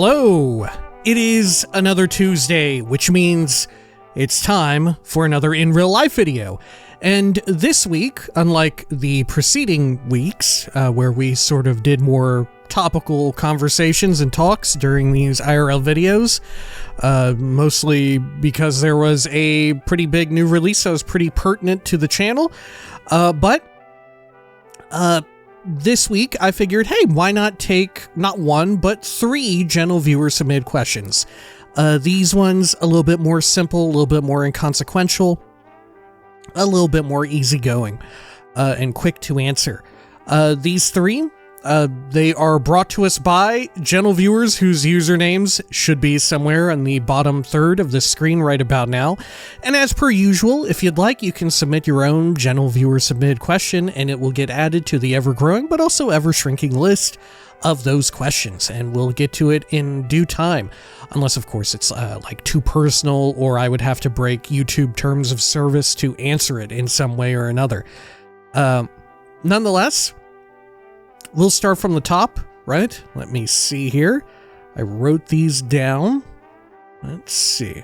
Hello! It is another Tuesday, which means it's time for another in real life video. And this week, unlike the preceding weeks, where we sort of did more topical conversations and talks during these IRL videos, mostly because there was a pretty big new release that was pretty pertinent to the channel, but this week, I figured, hey, why not take not one, but 3 general viewer submitted questions. These ones a little bit more simple, a little bit more inconsequential, a little bit more easygoing, and quick to answer. These 3, they are brought to us by general viewers whose usernames should be somewhere on the bottom third of the screen right about now. And as per usual, if you'd like, you can submit your own general viewer submitted question and it will get added to the ever-growing but also ever-shrinking list of those questions, and we'll get to it in due time. Unless, of course, it's like too personal, or I would have to break YouTube terms of service to answer it in some way or another. Nonetheless, we'll start from the top, right? Let me see here. I wrote these down. Let's see.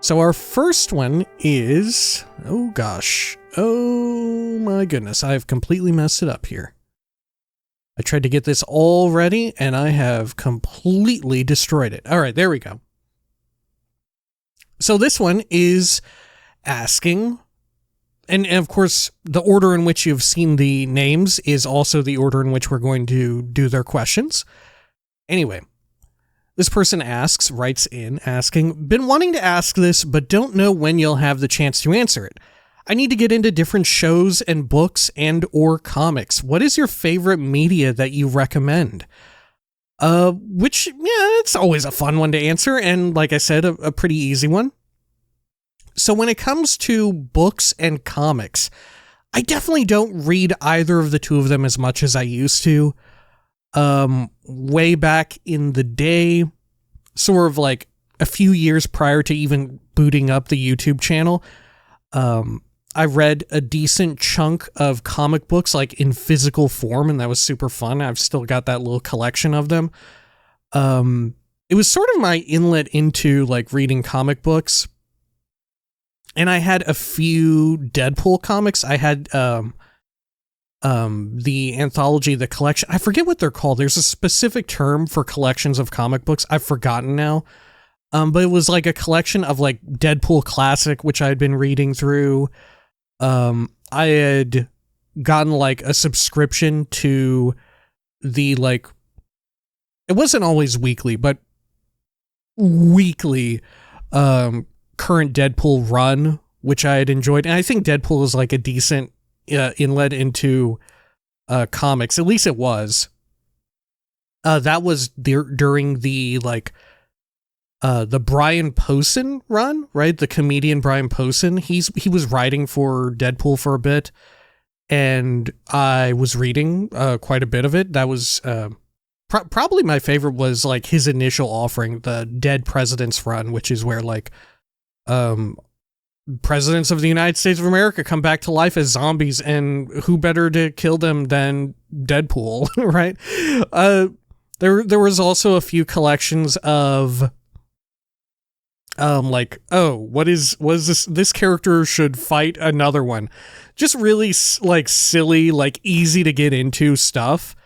So our first one is... oh gosh. Oh my goodness. I've completely messed it up here. I tried to get this all ready and I have completely destroyed it. All right, there we go. So this one is asking... and of course, the order in which you've seen the names is also the order in which we're going to do their questions. Anyway, this person writes in asking, been wanting to ask this, but don't know when you'll have the chance to answer it. I need to get into different shows and books and or comics. What is your favorite media that you recommend? Which, yeah, it's always a fun one to answer. And like I said, a pretty easy one. So when it comes to books and comics, I definitely don't read either of the two of them as much as I used to. Way back in the day, sort of like a few years prior to even booting up the YouTube channel, I read a decent chunk of comic books like in physical form, and that was super fun. I've still got that little collection of them. It was sort of my inlet into like reading comic books. And I had a few Deadpool comics. I had the anthology, the collection. I forget what they're called. There's a specific term for collections of comic books. I've forgotten now. But it was like a collection of like Deadpool Classic, which I had been reading through. I had gotten like a subscription to the like, it wasn't always weekly, but weekly, current Deadpool run, which I had enjoyed. And I think Deadpool is like a decent inlet into comics. At least it was. That was during the like the Brian Posehn run, right? The comedian Brian Posehn. He was writing for Deadpool for a bit, and I was reading quite a bit of it. That was probably my favorite was like his initial offering, the Dead Presidents run, which is where like presidents of the United States of America come back to life as zombies, and who better to kill them than Deadpool, right? There was also a few collections of like, oh, was this character should fight another one. Just really like silly, like easy to get into stuff,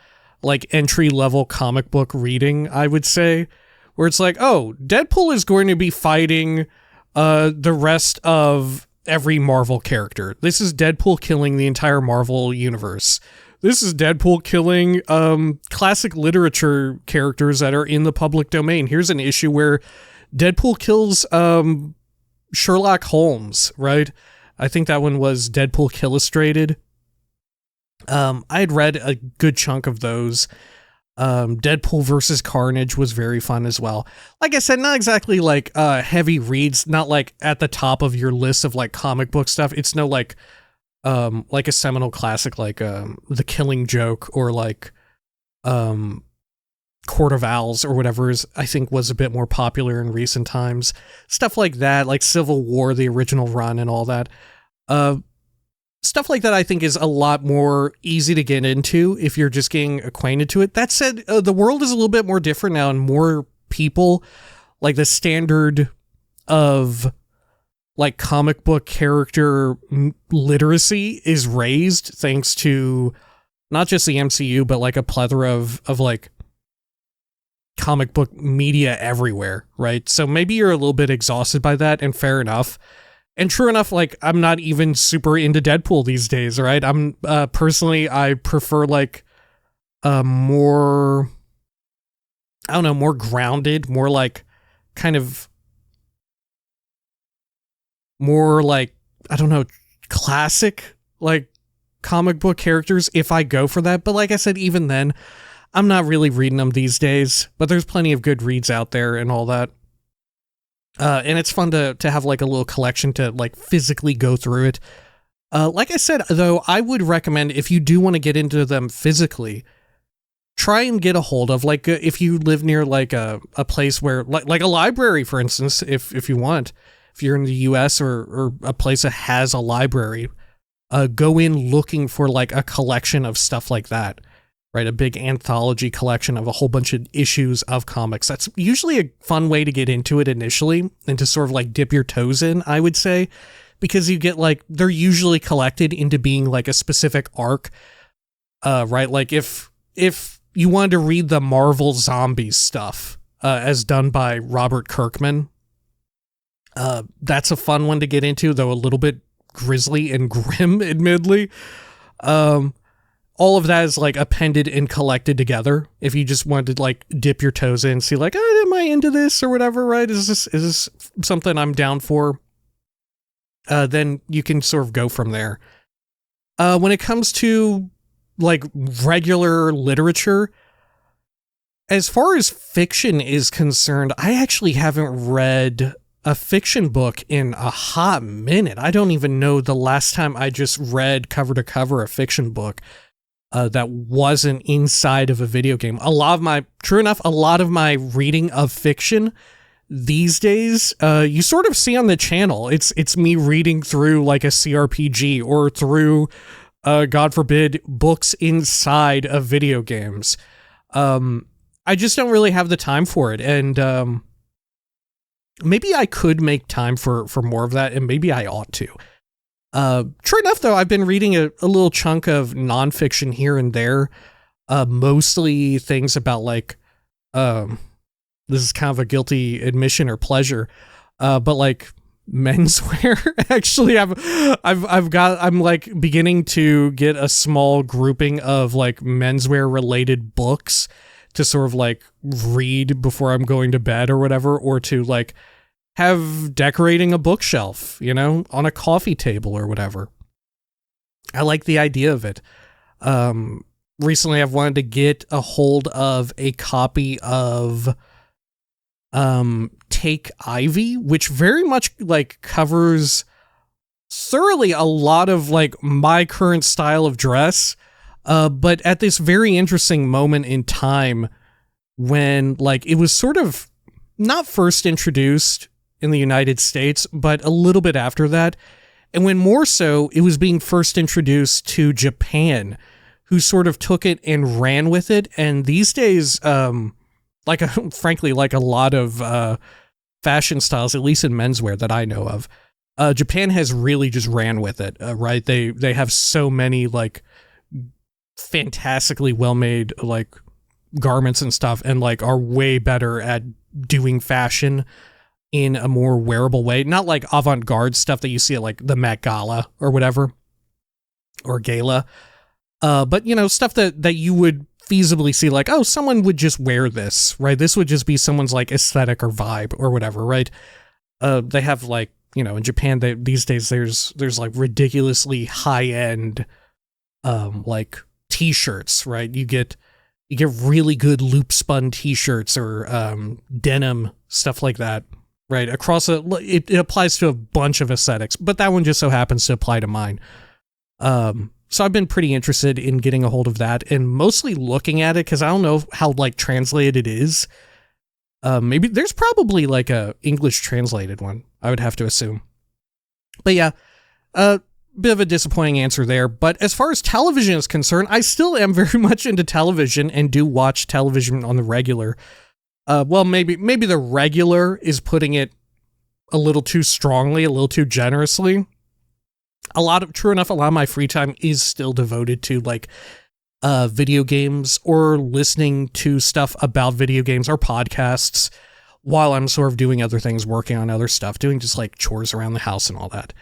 like entry level comic book reading, I would say, where it's like, oh, Deadpool is going to be fighting the rest of every Marvel character. This is Deadpool killing the entire Marvel universe. This is Deadpool killing classic literature characters that are in the public domain. Here's an issue where Deadpool kills Sherlock Holmes, right? I think that one was Deadpool Illustrated. I had read a good chunk of those. Deadpool versus Carnage was very fun as well. Like I said, not exactly like heavy reads, not like at the top of your list of like comic book stuff. It's no like a seminal classic like The Killing Joke or like Court of Owls or whatever I think was a bit more popular in recent times. Stuff like that, like Civil War, the original run and all that. stuff like that I think is a lot more easy to get into if you're just getting acquainted to it. That said, the world is a little bit more different now, and more people, like the standard of like comic book character literacy is raised thanks to not just the MCU, but like a plethora of like comic book media everywhere, right? So maybe you're a little bit exhausted by that, and fair enough. And true enough, like, I'm not even super into Deadpool these days, right? I'm, personally, I prefer, like, more, I don't know, more grounded, more, like, kind of, more, like, I don't know, classic, like, comic book characters, if I go for that. But like I said, even then, I'm not really reading them these days, but there's plenty of good reads out there and all that. And it's fun to have like a little collection to like physically go through it. Like I said, though, I would recommend if you do want to get into them physically, try and get a hold of like if you live near like a place where like a library, for instance, if you want, if you're in the US or a place that has a library, go in looking for like a collection of stuff like that. Right, a big anthology collection of a whole bunch of issues of comics. That's usually a fun way to get into it initially and to sort of like dip your toes in, I would say, because you get like, they're usually collected into being like a specific arc, right? Like if you wanted to read the Marvel Zombies stuff, as done by Robert Kirkman, that's a fun one to get into, though a little bit grisly and grim, admittedly. All of that is like appended and collected together. If you just wanted to like dip your toes in, see like, oh, am I into this or whatever, right? Is this something I'm down for? Then you can sort of go from there. When it comes to like regular literature, as far as fiction is concerned, I actually haven't read a fiction book in a hot minute. I don't even know the last time I just read cover to cover a fiction book. That wasn't inside of a video game. True enough, a lot of my reading of fiction these days, you sort of see on the channel. It's me reading through like a CRPG or through, God forbid, books inside of video games. I just don't really have the time for it, and maybe I could make time for more of that, and maybe I ought to. True enough, though, I've been reading a little chunk of nonfiction here and there, mostly things about like, this is kind of a guilty admission or pleasure, but like menswear. Actually, I'm like beginning to get a small grouping of like menswear related books to sort of like read before I'm going to bed or whatever, or to like have decorating a bookshelf, you know, on a coffee table or whatever. I like the idea of it. Recently I've wanted to get a hold of a copy of Take Ivy, which very much like covers thoroughly a lot of like my current style of dress, but at this very interesting moment in time when like it was sort of not first introduced in the United States, but a little bit after that. And when more so, it was being first introduced to Japan, who sort of took it and ran with it. And these days, frankly, like a lot of fashion styles, at least in menswear that I know of, Japan has really just ran with it, right? They have so many like fantastically well-made like garments and stuff, and like are way better at doing fashion in a more wearable way, not like avant-garde stuff that you see at like the Met Gala or whatever, or gala, but you know, stuff that you would feasibly see like, oh, someone would just wear this, right? This would just be someone's like aesthetic or vibe or whatever, right? They have like, you know, in Japan, these days there's like ridiculously high-end like t-shirts, right? You get really good loop spun t-shirts or denim, stuff like that. Right, it applies to a bunch of aesthetics, but that one just so happens to apply to mine. So I've been pretty interested in getting a hold of that and mostly looking at it because I don't know how like translated it is. Maybe there's probably like a English translated one, I would have to assume. But yeah, bit of a disappointing answer there. But as far as television is concerned, I still am very much into television and do watch television on the regular. Well, maybe the regular is putting it a little too strongly, a little too generously. True enough, a lot of my free time is still devoted to like video games or listening to stuff about video games or podcasts while I'm sort of doing other things, working on other stuff, doing just like chores around the house and all that.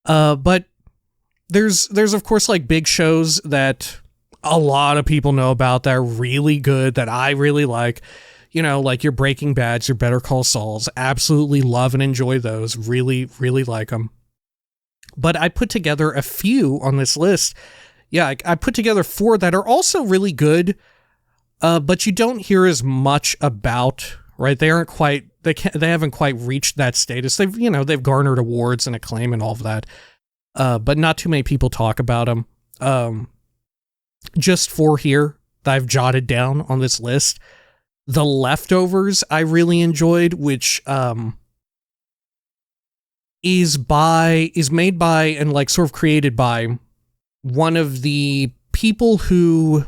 But there's of course like big shows that a lot of people know about that are really good, that I really like, you know, like your Breaking Bads, your Better Call Sauls. Absolutely love and enjoy those. Really, really like them. But I put together a few on this list. Yeah, I put together 4 that are also really good, but you don't hear as much about, right? They haven't quite reached that status. They've garnered awards and acclaim and all of that, but not too many people talk about them. Just 4 here that I've jotted down on this list. The Leftovers I really enjoyed, which is made by and like sort of created by one of the people who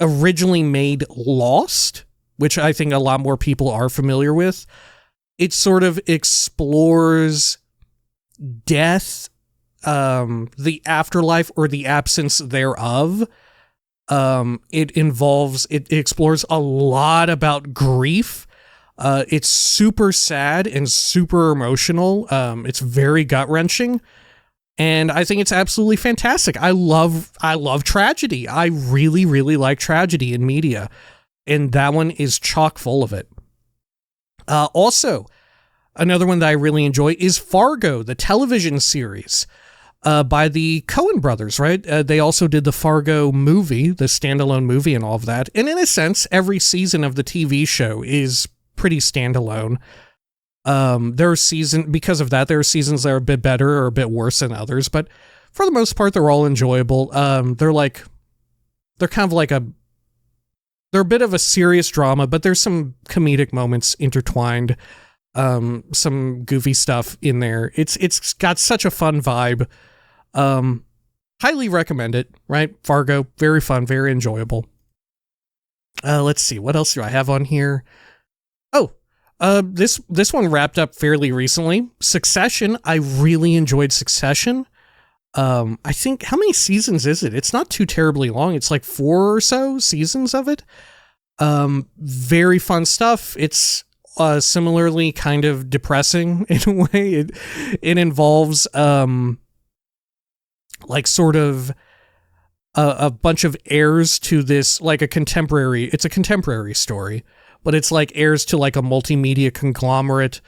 originally made Lost, which I think a lot more people are familiar with. It sort of explores death, the afterlife or the absence thereof. It explores a lot about grief. It's super sad and super emotional. It's very gut-wrenching. And I think it's absolutely fantastic. I love tragedy. I really, really like tragedy in media. And that one is chock full of it. Also, another one that I really enjoy is Fargo, the television series by the Coen brothers, right? They also did the Fargo movie, the standalone movie and all of that. And in a sense, every season of the TV show is pretty standalone. Because of that, there are seasons that are a bit better or a bit worse than others, but for the most part, they're all enjoyable. They're a bit of a serious drama, but there's some comedic moments intertwined, some goofy stuff in there. It's got such a fun vibe. Highly recommend it, right? Fargo, very fun, very enjoyable. Let's see, what else do I have on here? This one wrapped up fairly recently. Succession. I really enjoyed Succession. I think, how many seasons is it? It's not too terribly long. It's like 4 or so seasons of it. Very fun stuff. It's similarly kind of depressing in a way. It involves like sort of a bunch of heirs to this, like it's a contemporary story, but it's like heirs to like a multimedia conglomerate,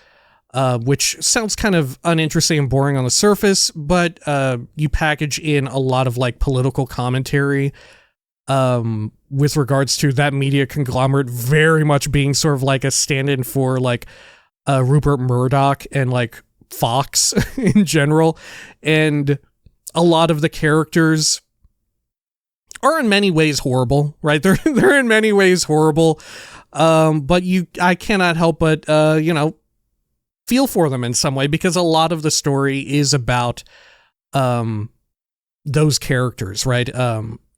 which sounds kind of uninteresting and boring on the surface, but you package in a lot of like political commentary with regards to that media conglomerate very much being sort of like a stand-in for like Rupert Murdoch and like Fox in general. And a lot of the characters are in many ways horrible, right? They're in many ways horrible. But I cannot help but, feel for them in some way, because a lot of the story is about, those characters, right?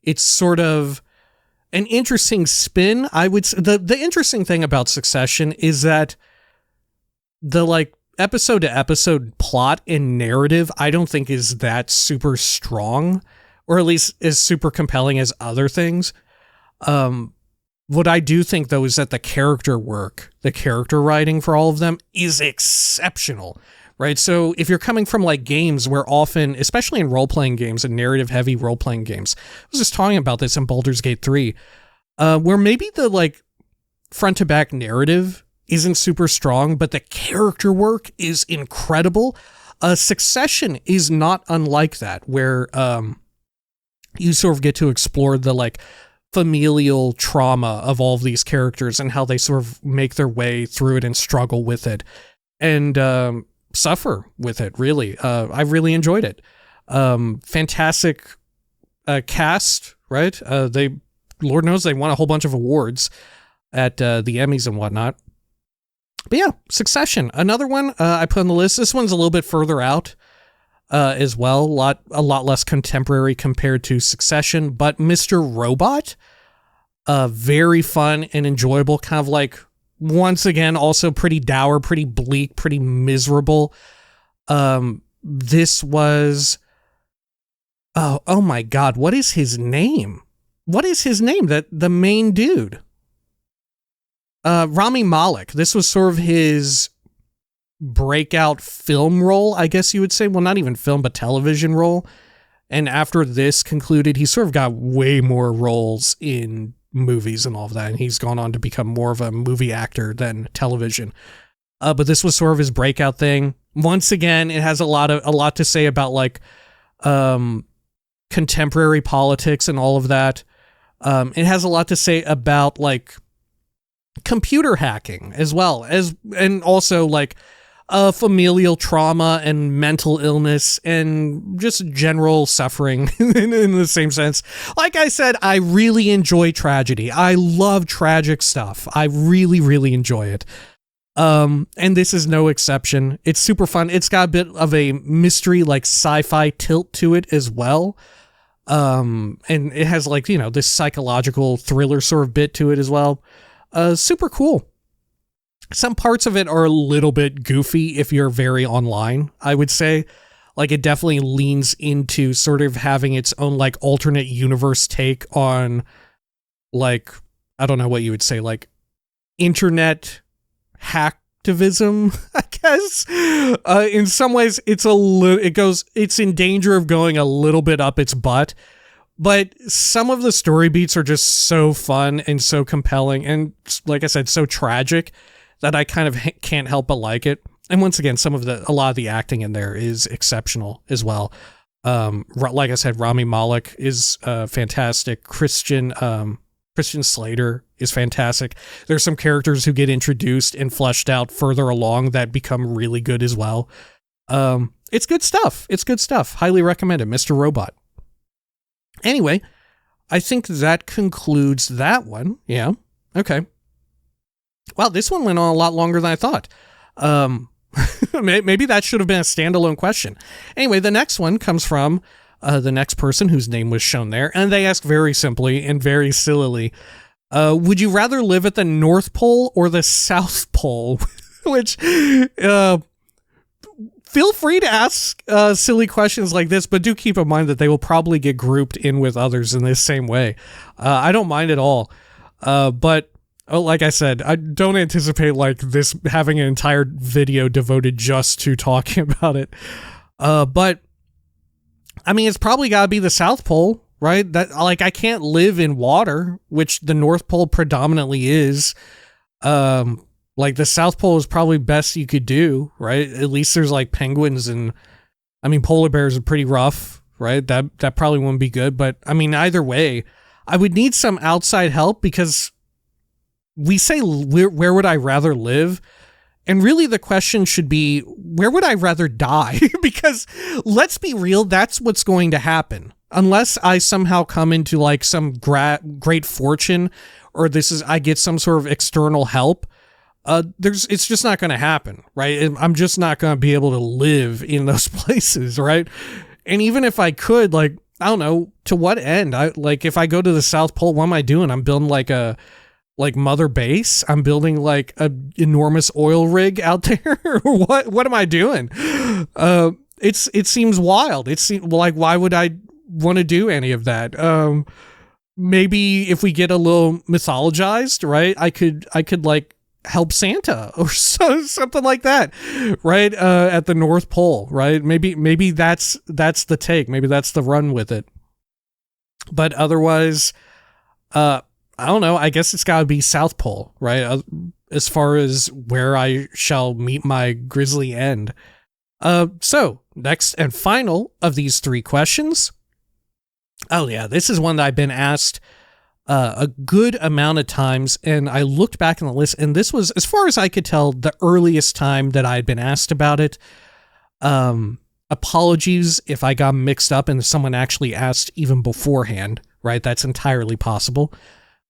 It's sort of an interesting spin. I would say the interesting thing about Succession is that the like episode to episode plot and narrative, I don't think is that super strong, or at least as super compelling as other things. What I do think, though, is that the character work, the character writing for all of them is exceptional, right? So if you're coming from like games where often, especially in role-playing games and narrative-heavy role-playing games, I was just talking about this in Baldur's Gate 3, where maybe the like front-to-back narrative isn't super strong, but the character work is incredible. Succession is not unlike that, where you sort of get to explore the like familial trauma of all of these characters and how they sort of make their way through it and struggle with it and suffer with it, really. I really enjoyed it. Fantastic cast, right? Lord knows they won a whole bunch of awards at the Emmys and whatnot. But yeah, Succession, another one I put on the list. This one's a little bit further out. as well. A lot less contemporary compared to Succession, but Mr. Robot, very fun and enjoyable, kind of like, once again, also pretty dour, pretty bleak, pretty miserable. This was, oh my God, what is his name? What is his name? The main dude? Rami Malek. This was sort of his breakout film role, I guess you would say. Well, not even film, but television role. And after this concluded, he sort of got way more roles in movies and all of that. And he's gone on to become more of a movie actor than television. But this was sort of his breakout thing. Once again, it has a lot to say about like contemporary politics and all of that. It has a lot to say about like computer hacking as well as, and also like familial trauma and mental illness and just general suffering in the same sense. Like I said, I really enjoy tragedy. I love tragic stuff. I really, really enjoy it. And this is no exception. It's super fun. It's got a bit of a mystery, like sci-fi tilt to it as well. And it has like, you know, this psychological thriller sort of bit to it as well. Super cool. Some parts of it are a little bit goofy if you're very online, I would say. Like, it definitely leans into sort of having its own, like, alternate universe take on, like, I don't know what you would say, like, internet hacktivism, I guess. In some ways, it's in danger of going a little bit up its butt. But some of the story beats are just so fun and so compelling and, like I said, so tragic that I kind of can't help but like it. And once again, a lot of the acting in there is exceptional as well. Like I said, Rami Malek is fantastic. Christian Slater is fantastic. There's some characters who get introduced and fleshed out further along that become really good as well. It's good stuff. It's good stuff. Highly recommended, Mr. Robot. Anyway, I think that concludes that one. Yeah. Okay. Wow, this one went on a lot longer than I thought. Maybe that should have been a standalone question. Anyway, the next one comes from the next person whose name was shown there, and they ask very simply and very sillily, would you rather live at the North Pole or the South Pole? Which, feel free to ask silly questions like this, but do keep in mind that they will probably get grouped in with others in this same way. I don't mind at all. But like I said, I don't anticipate like this having an entire video devoted just to talking about it. But I mean, it's probably got to be the South Pole, right? That, like, I can't live in water, which the North Pole predominantly is. Like, the South Pole is probably best you could do, right? At least there's like penguins, and I mean, polar bears are pretty rough, right? That probably wouldn't be good. But I mean, either way, I would need some outside help, because we say, where would I rather live? And really the question should be, where would I rather die? Because let's be real, that's what's going to happen. Unless I somehow come into like some great fortune, or I get some sort of external help, it's just not going to happen, right? I'm just not going to be able to live in those places, right? And even if I could, like, I don't know, to what end? If I go to the South Pole, what am I doing? I'm building like a mother base. I'm building like a enormous oil rig out there. What am I doing? It seems wild. It seems like, why would I want to do any of that? Maybe if we get a little mythologized, right? I could like help Santa or something like that, right? At the North Pole, right? Maybe that's the take. Maybe that's the run with it. But otherwise, I don't know. I guess it's got to be South Pole, right? As far as where I shall meet my grisly end. So, next and final of these three questions. Oh, yeah. This is one that I've been asked a good amount of times. And I looked back in the list, and this was, as far as I could tell, the earliest time that I had been asked about it. Apologies if I got mixed up and someone actually asked even beforehand, right? That's entirely possible.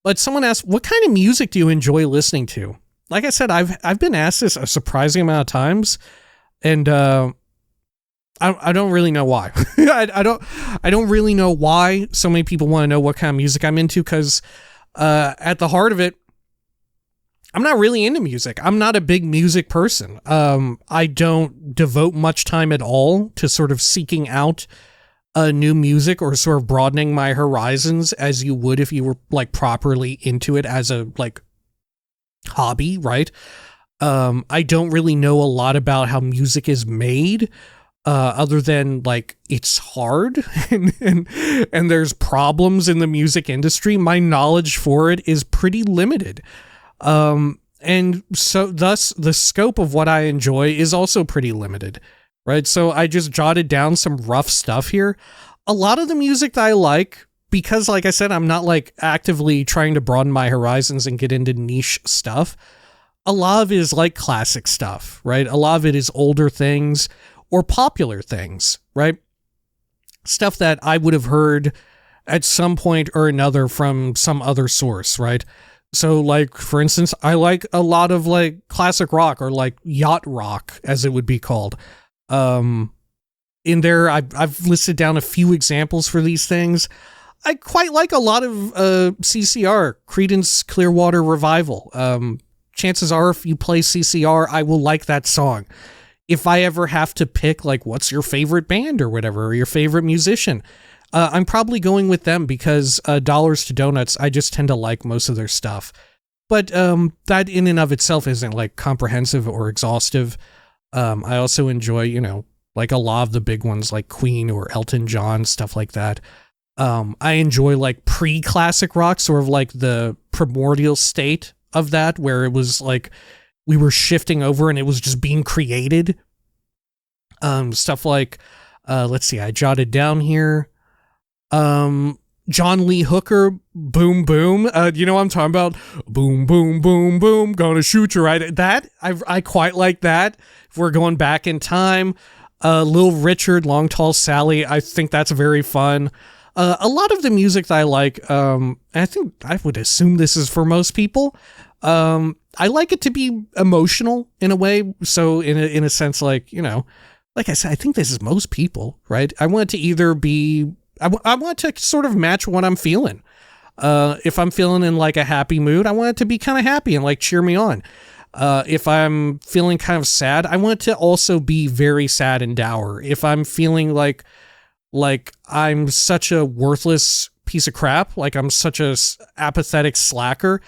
But someone asked, what kind of music do you enjoy listening to? Like I said, I've been asked this a surprising amount of times. And I I don't really know why. I don't really know why so many people want to know what kind of music I'm into, because at the heart of it, I'm not really into music. I'm not a big music person. I don't devote much time at all to sort of seeking out new music or sort of broadening my horizons as you would if you were like properly into it as a like hobby, right? I don't really know a lot about how music is made, other than like it's hard and there's problems in the music industry. My knowledge for it is pretty limited. And so thus the scope of what I enjoy is also pretty limited, right? So I just jotted down some rough stuff here. A lot of the music that I like, because like I said, I'm not like actively trying to broaden my horizons and get into niche stuff. A lot of it is like classic stuff, right? A lot of it is older things or popular things, right? Stuff that I would have heard at some point or another from some other source, right? So like, for instance, I like a lot of like classic rock or like yacht rock, as it would be called. In there, I've listed down a few examples for these things. I quite like a lot of CCR, Creedence Clearwater Revival. Chances are if you play CCR, I will like that song. If I ever have to pick like what's your favorite band or whatever, or your favorite musician, I'm probably going with them because Dollars to Donuts, I just tend to like most of their stuff. But that in and of itself isn't like comprehensive or exhaustive. I also enjoy, you know, like a lot of the big ones like Queen or Elton John, stuff like that. I enjoy like pre-classic rock, sort of like the primordial state of that, where it was like we were shifting over and it was just being created. Stuff like, let's see, I jotted down here. John Lee Hooker, Boom Boom. You know what I'm talking about? Boom, boom, boom, boom, gonna shoot you right. That, I quite like that. If we're going back in time, Lil Richard, Long Tall Sally, I think that's very fun. A lot of the music that I like, I think I would assume this is for most people. I like it to be emotional in a way. So in a sense, like, you know, like I said, I think this is most people, right? I want it to either be, I want to sort of match what I'm feeling. If I'm feeling in like a happy mood, I want it to be kind of happy and like cheer me on. If I'm feeling kind of sad, I want it to also be very sad and dour. If I'm feeling like I'm such a worthless piece of crap, like I'm such a apathetic slacker,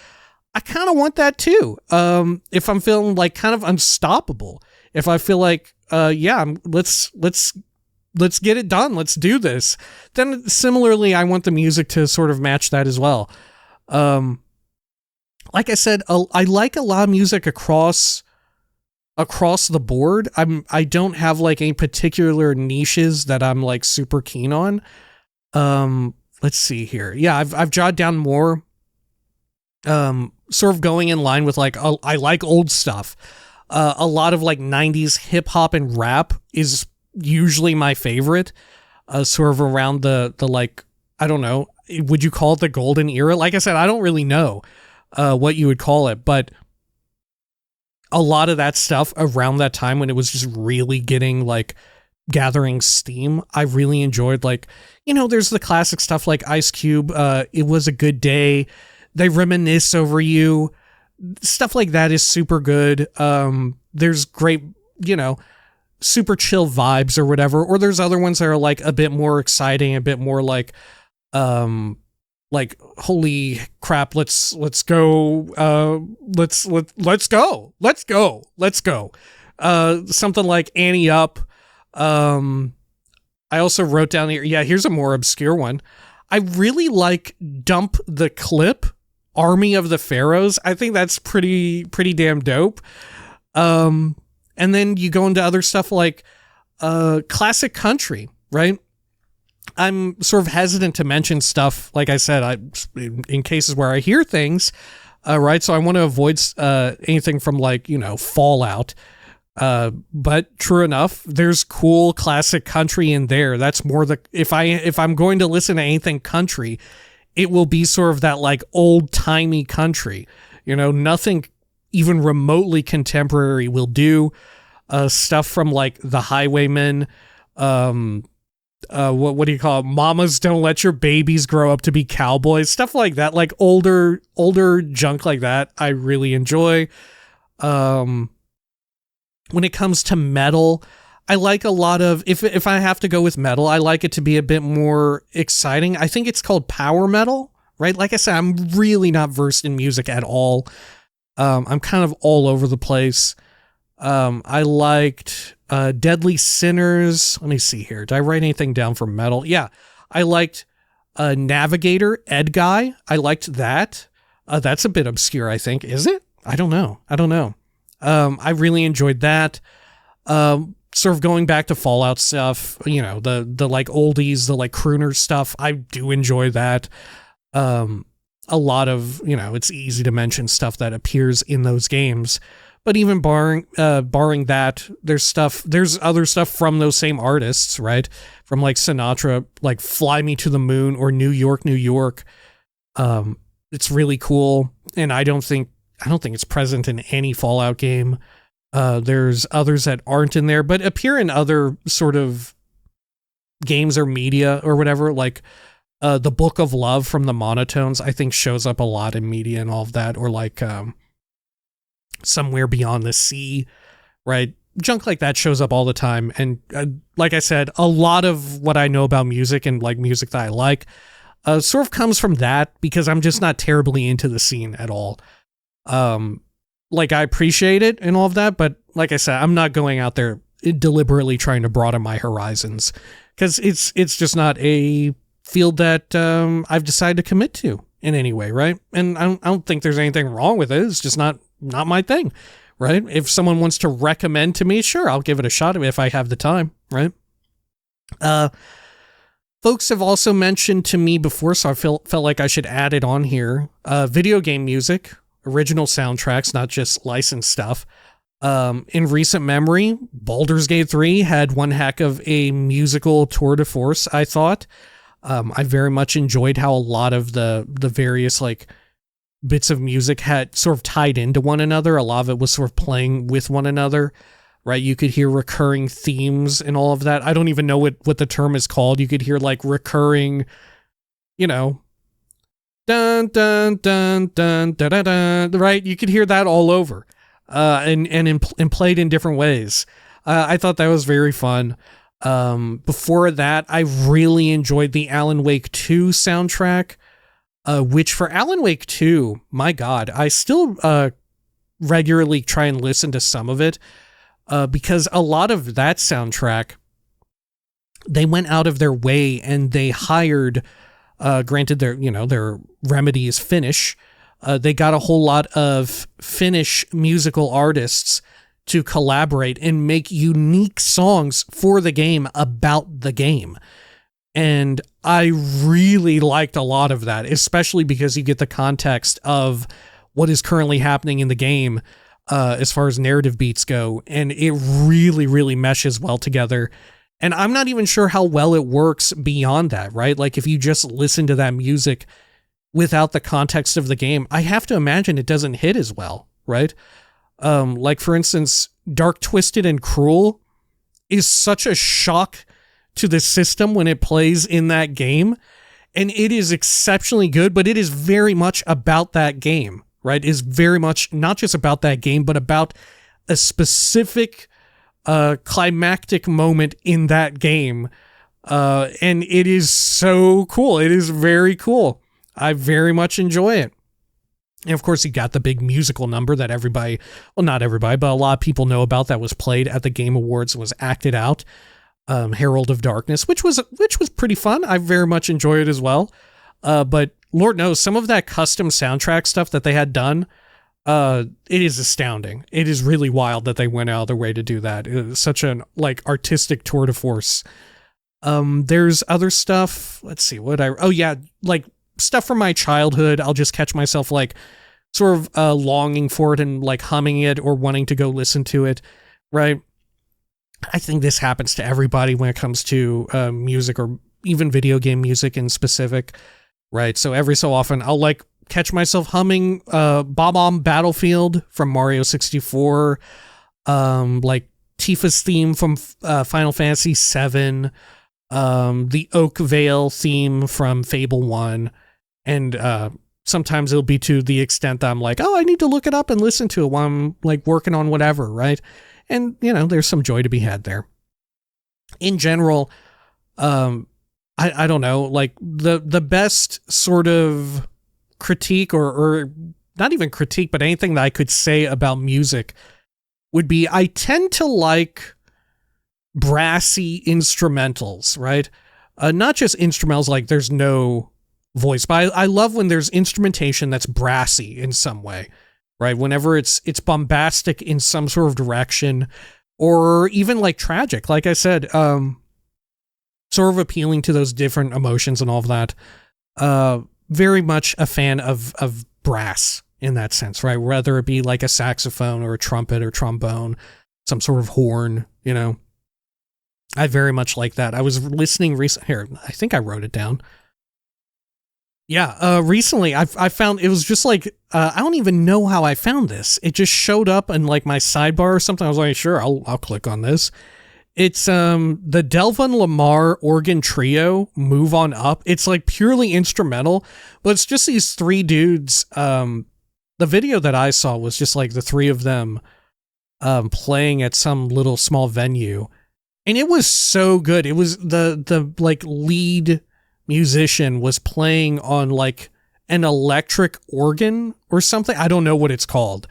I kind of want that too. If I'm feeling like kind of unstoppable, if I feel like, let's get it done, let's do this, then similarly, I want the music to sort of match that as well. Like I said, I like a lot of music across the board. I don't have like any particular niches that I'm like super keen on. Let's see here. Yeah, I've jotted down more. Sort of going in line with like, I like old stuff. A lot of like 90s hip hop and rap is usually my favorite. Sort of around the like, I don't know, would you call it the golden era? Like I said, I don't really know what you would call it, but a lot of that stuff around that time when it was just really gathering steam, I really enjoyed. Like, you know, there's the classic stuff like Ice Cube, It Was a Good Day, They Reminisce Over You, stuff like that is super good. There's great, you know, super chill vibes or whatever, or there's other ones that are like a bit more exciting, a bit more like holy crap, let's go, let's go. Something like Annie Up. I also wrote down here, here's a more obscure one. I really like Dump the Clip, Army of the Pharaohs. I think that's pretty damn dope. And then you go into other stuff like classic country, right? I'm sort of hesitant to mention stuff, like I said, in cases where I hear things, right? So I want to avoid anything from like, you know, Fallout. But true enough, there's cool classic country in there. That's more if I'm going to listen to anything country, it will be sort of that like old timey country, you know, nothing even remotely contemporary will do. Stuff from like the Highwaymen, What do you call it? Mamas don't let your babies grow up to be cowboys. Stuff like that, like older junk like that. I really enjoy. When it comes to metal, I like a lot of, if I have to go with metal, I like it to be a bit more exciting. I think it's called power metal, right? Like I said, I'm really not versed in music at all. I'm kind of all over the place. I liked Deadly Sinners. Let me see here. Did I write anything down for metal? Yeah, I liked Navigator, Ed Guy. I liked that. That's a bit obscure, I think. Is it? I don't know. I really enjoyed that. Sort of going back to Fallout stuff, you know, the like oldies, the like crooner stuff. I do enjoy that. A lot of, you know, it's easy to mention stuff that appears in those games. But even barring that, there's other stuff from those same artists, right? From like Sinatra, like Fly Me to the Moon or New York, New York. It's really cool. And I don't think it's present in any Fallout game. There's others that aren't in there, but appear in other sort of games or media or whatever. Like the Book of Love from the Monotones, I think shows up a lot in media and all of that. Or like Somewhere Beyond the Sea, right? Junk like that shows up all the time. And like I said, a lot of what I know about music and like music that I like sort of comes from that, because I'm just not terribly into the scene at all. Like I appreciate it and all of that, but like I said, I'm not going out there deliberately trying to broaden my horizons, because it's just not a field that I've decided to commit to in any way, right? And I don't think there's anything wrong with it. It's just not my thing, right? If someone wants to recommend to me, sure, I'll give it a shot if I have the time, right? Folks have also mentioned to me before, so I felt like I should add it on here. Video game music, original soundtracks, not just licensed stuff. In recent memory, Baldur's Gate 3 had one heck of a musical tour de force, I thought. I very much enjoyed how a lot of the various like bits of music had sort of tied into one another. A lot of it was sort of playing with one another, right? You could hear recurring themes and all of that. I don't even know what the term is called. You could hear like recurring, you know, dun dun dun dun da da da, right? You could hear that all over, and played in different ways. I thought that was very fun. Before that, I really enjoyed the Alan Wake 2 soundtrack, which for Alan Wake 2, my God, I still regularly try and listen to some of it, because a lot of that soundtrack, they went out of their way and they hired, granted their Remedy is Finnish, they got a whole lot of Finnish musical artists to collaborate and make unique songs for the game about the game. And I really liked a lot of that, especially because you get the context of what is currently happening in the game as far as narrative beats go. And it really, really meshes well together. And I'm not even sure how well it works beyond that, right? Like if you just listen to that music without the context of the game, I have to imagine it doesn't hit as well, right? Like for instance, Dark Twisted and Cruel is such a shock to the system when it plays in that game, and it is exceptionally good, but it is very much about that game, right? It is very much not just about that game, but about a specific climactic moment in that game, and it is so cool. It is very cool. I very much enjoy it. And of course, you got the big musical number that everybody, well, not everybody, but a lot of people know about, that was played at the Game Awards and was acted out. Herald of Darkness, which was pretty fun. I very much enjoyed it as well. But Lord knows, some of that custom soundtrack stuff that they had done, it is astounding. It is really wild that they went out of their way to do that. It was such an like artistic tour de force. There's other stuff. Let's see like stuff from my childhood. I'll just catch myself like sort of longing for it and like humming it or wanting to go listen to it, right? I think this happens to everybody when it comes to music, or even video game music in specific, right? So every so often I'll like catch myself humming Bob-omb Battlefield from Mario 64, like Tifa's theme from Final Fantasy VII, the Oak Vale theme from Fable 1, and sometimes it'll be to the extent that I'm like, oh, I need to look it up and listen to it while I'm like working on whatever, right? And, you know, there's some joy to be had there. In general, I don't know, like the best sort of critique or not even critique, but anything that I could say about music would be I tend to like brassy instrumentals, right? Not just instrumentals like there's no voice, but I love when there's instrumentation that's brassy in some way, right? Whenever it's bombastic in some sort of direction, or even like tragic, like I said, sort of appealing to those different emotions and all of that. Very much a fan of brass in that sense, right? Whether it be like a saxophone or a trumpet or trombone, some sort of horn, you know. I very much like that. I was listening here, I think I wrote it down. Yeah, recently I found, it was just like, I don't even know how I found this. It just showed up in like my sidebar or something. I was like, sure, I'll click on this. It's the Delvin Lamar organ trio, Move On Up. It's like purely instrumental, but it's just these three dudes. The video that I saw was just like the three of them playing at some little small venue. And it was so good. It was the like lead musician was playing on like an electric organ or something. I don't know what it's called.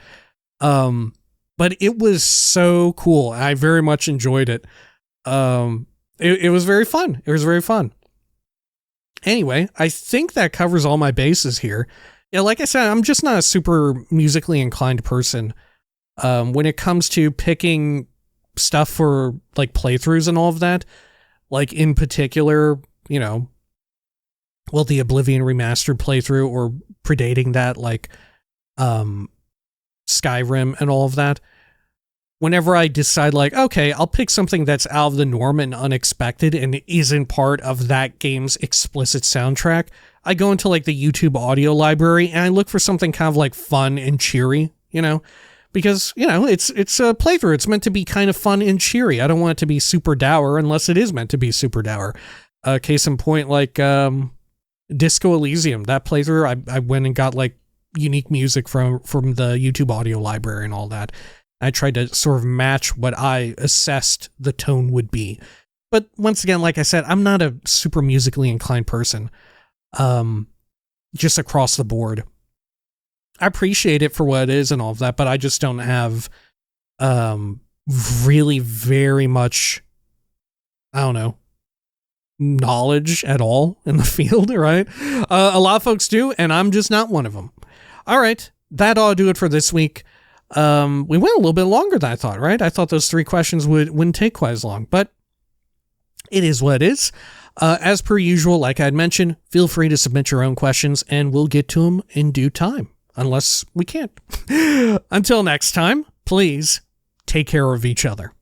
But it was so cool. I very much enjoyed it. It was very fun. It was very fun. Anyway, I think that covers all my bases here. Yeah, like I said, I'm just not a super musically inclined person. When it comes to picking stuff for like playthroughs and all of that, like in particular, you know, well, the Oblivion Remastered playthrough or predating that, like Skyrim and all of that. Whenever I decide like, okay, I'll pick something that's out of the norm and unexpected and isn't part of that game's explicit soundtrack, I go into like the YouTube audio library and I look for something kind of like fun and cheery, you know, because, you know, it's a playthrough. It's meant to be kind of fun and cheery. I don't want it to be super dour unless it is meant to be super dour. Case in point, like Disco Elysium, that playthrough, I went and got like unique music from the YouTube audio library and all that. I tried to sort of match what I assessed the tone would be. But once again, like I said, I'm not a super musically inclined person. Just across the board. I appreciate it for what it is and all of that, but I just don't have really very much, I don't know, knowledge at all in the field, right? A lot of folks do, and I'm just not one of them. All right, that ought to do it for this week. We went a little bit longer than I thought, right? I thought those 3 questions wouldn't take quite as long, but it is what it is. As per usual, like I'd mentioned, feel free to submit your own questions and we'll get to them in due time, unless we can't. Until next time, please take care of each other.